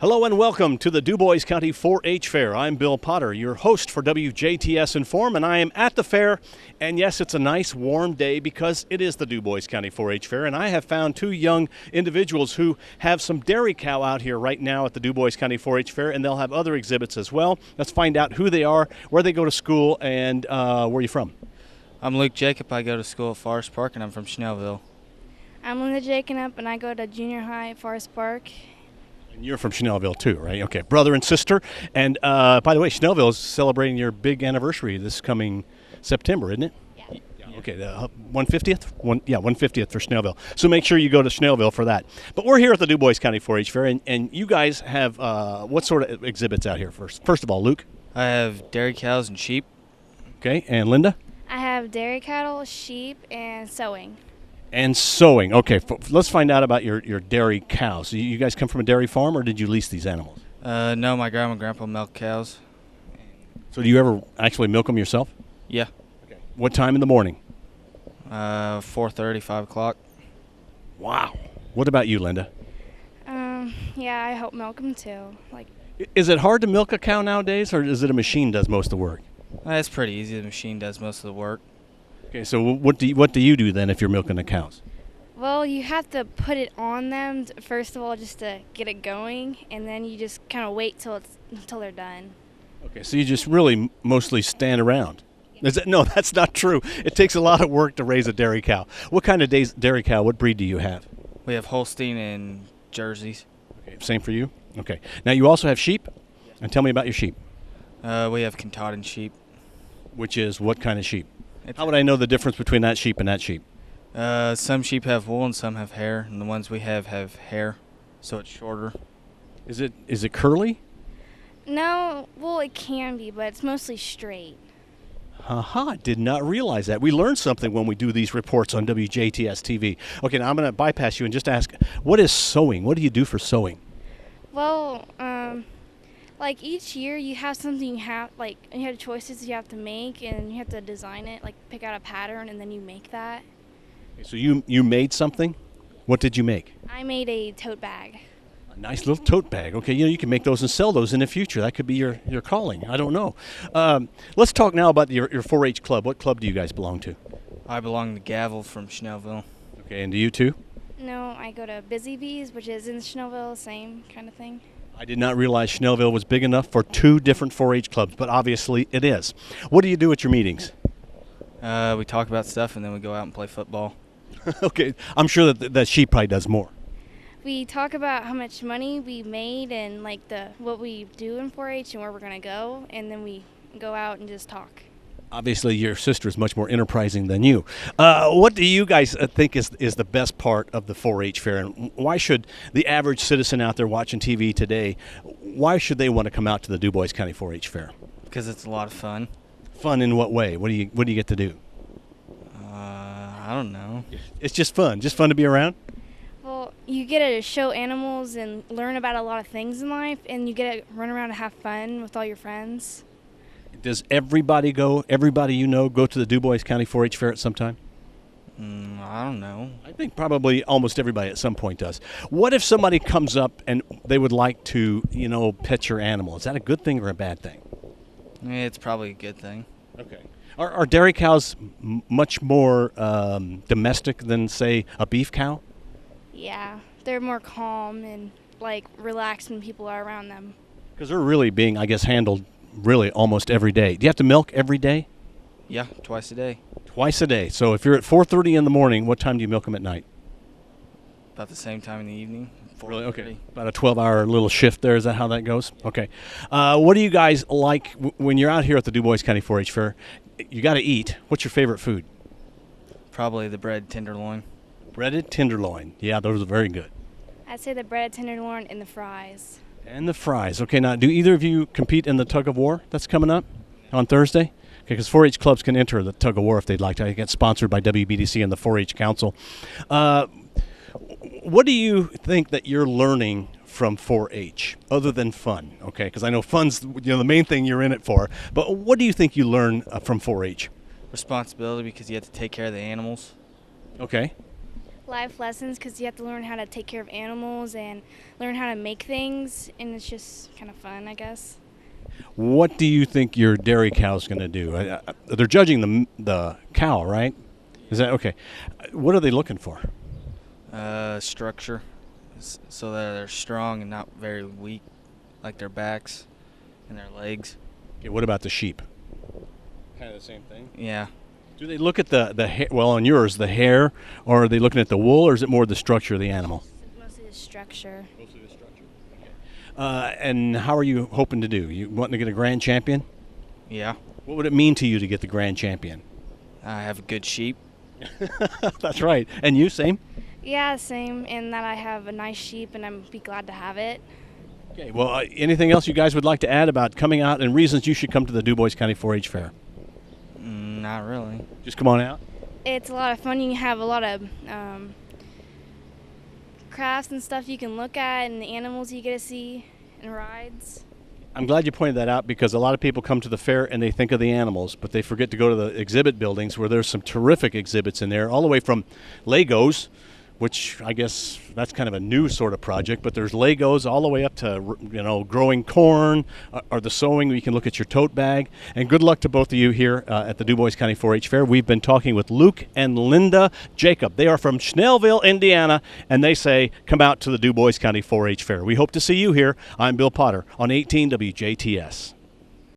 Hello and welcome to the Dubois County 4-H Fair. I'm Bill Potter, your host for WJTS in.form, and I am at the fair. And yes, it's a nice warm day because it is the Dubois County 4-H Fair, and I have found two young individuals who have some dairy cow out here right now at the Dubois County 4-H Fair, and they'll have other exhibits as well. Let's find out who they are, where they go to school, and where are you from? I'm Luke Jacob. I go to school at Forest Park, and I'm from Schnellville. I'm Linda Jacob, and I go to junior high at Forest Park. And you're from Schnellville too, right? Okay, brother and sister. And by the way, Schnellville is celebrating your big anniversary this coming September, isn't it? Yeah. Okay, the 150th? 150th for Schnellville. So make sure you go to Schnellville for that. But we're here at the Dubois County 4-H Fair, and you guys have what sort of exhibits out here first? First of all, Luke. I have dairy cows and sheep. Okay, and Linda? I have dairy cattle, sheep, and sewing. And sewing. Okay, let's find out about your dairy cows. You guys come from a dairy farm, or did you lease these animals? No, my grandma and grandpa milk cows. So do you ever actually milk them yourself? Yeah. Okay. What time in the morning? 4:30, 5 o'clock. Wow. What about you, Linda? Yeah, I help milk them too. Is it hard to milk a cow nowadays, or is it a machine does most of the work? It's pretty easy. The machine does most of the work. Okay, so what do you do then if you're milking the cows? Well, you have to put it on them first of all just to get it going, and then you just kind of wait until they're done. Okay, so you just really mostly stand around. No, that's not true. It takes a lot of work to raise a dairy cow. What kind of dairy cow? What breed do you have? We have Holstein and Jerseys. Okay, same for you? Okay. Now you also have sheep? And tell me about your sheep. We have Katahdin sheep. Which is what kind of sheep? How would I know the difference between that sheep and that sheep? Some sheep have wool and some have hair, and the ones we have hair, so it's shorter. Is it curly? No, well, it can be, but it's mostly straight. Haha, did not realize that. We learn something when we do these reports on WJTS TV. Okay, now I'm going to bypass you and just ask, what is sewing? What do you do for sewing? Well, like each year you have something you have choices you have to make, and you have to design it, like pick out a pattern, and then you make that. Okay, so you made something? What did you make? I made a tote bag. A nice little tote bag. Okay, you can make those and sell those in the future. That could be your calling. I don't know. Let's talk now about your 4-H club. What club do you guys belong to? I belong to Gavel from Schnellville. Okay, and do you too? No, I go to Busy Bees, which is in Schnellville, same kind of thing. I did not realize Schnellville was big enough for two different 4-H clubs, but obviously it is. What do you do at your meetings? We talk about stuff, and then we go out and play football. Okay, I'm sure that she probably does more. We talk about how much money we made and what we do in 4-H and where we're going to go, and then we go out and just talk. Obviously, your sister is much more enterprising than you. What do you guys think is the best part of the 4-H fair, and why should the average citizen out there watching TV today, why should they want to come out to the Dubois County 4-H fair? Because it's a lot of fun. Fun in what way? What do you get to do? I don't know. It's just fun to be around? Well, you get to show animals and learn about a lot of things in life, and you get to run around and have fun with all your friends. Does everybody go to the Dubois County 4-H fair at some time? I don't know. I think probably almost everybody at some point does. What if somebody comes up and they would like to, pet your animal? Is that a good thing or a bad thing? It's probably a good thing. Okay. Are dairy cows much more domestic than, say, a beef cow? Yeah, they're more calm and relaxed when people are around them. Because they're really being, I guess, handled really almost every day. Do you have to milk every day? Yeah, twice a day. Twice a day. So if you're at 4:30 in the morning, what time do you milk them at night? About the same time in the evening. Really? Okay. About a 12-hour little shift there. Is that how that goes? Okay. What do you guys like when you're out here at the Dubois County 4-H fair? You got to eat. What's your favorite food? Probably the bread tenderloin. Breaded tenderloin. Yeah, those are very good. I'd say the breaded tenderloin and the fries. And the fries. Okay, now, do either of you compete in the tug of war that's coming up on Thursday? Okay, because 4-H clubs can enter the tug of war if they'd like to. I get sponsored by WBDC and the 4-H Council. What do you think that you're learning from 4-H other than fun? Okay, because I know fun's the main thing you're in it for. But what do you think you learn from 4-H? Responsibility, because you have to take care of the animals. Okay. life lessons because you have to learn how to take care of animals and learn how to make things, and it's just kind of fun, I guess. What do you think your dairy cow's going to do? They're judging the cow, right? Is that okay? What are they looking for? Structure, so that they're strong and not very weak, like their backs and their legs. Okay, what about the sheep? Kind of the same thing. Yeah. Do they look at the hair? Well, on yours, the hair, or are they looking at the wool, or is it more the structure of the animal? Mostly the structure. Mostly the structure. Okay. And how are you hoping to do? You wanting to get a grand champion? Yeah. What would it mean to you to get the grand champion? I have a good sheep. That's right. And you, same? Yeah, same, in that I have a nice sheep and I'm be glad to have it. Okay. Well, anything else you guys would like to add about coming out and reasons you should come to the Dubois County 4-H Fair? Not really. Just come on out. It's a lot of fun. You have a lot of crafts and stuff you can look at, and the animals you get to see, and rides. I'm glad you pointed that out because a lot of people come to the fair and they think of the animals, but they forget to go to the exhibit buildings where there's some terrific exhibits in there, all the way from Legos, which I guess that's kind of a new sort of project, but there's Legos all the way up to, growing corn or the sewing. You can look at your tote bag. And good luck to both of you here at the Dubois County 4-H Fair. We've been talking with Luke and Linda Jacob. They are from Schnellville, Indiana, and they say come out to the Dubois County 4-H Fair. We hope to see you here. I'm Bill Potter on 18 WJTS.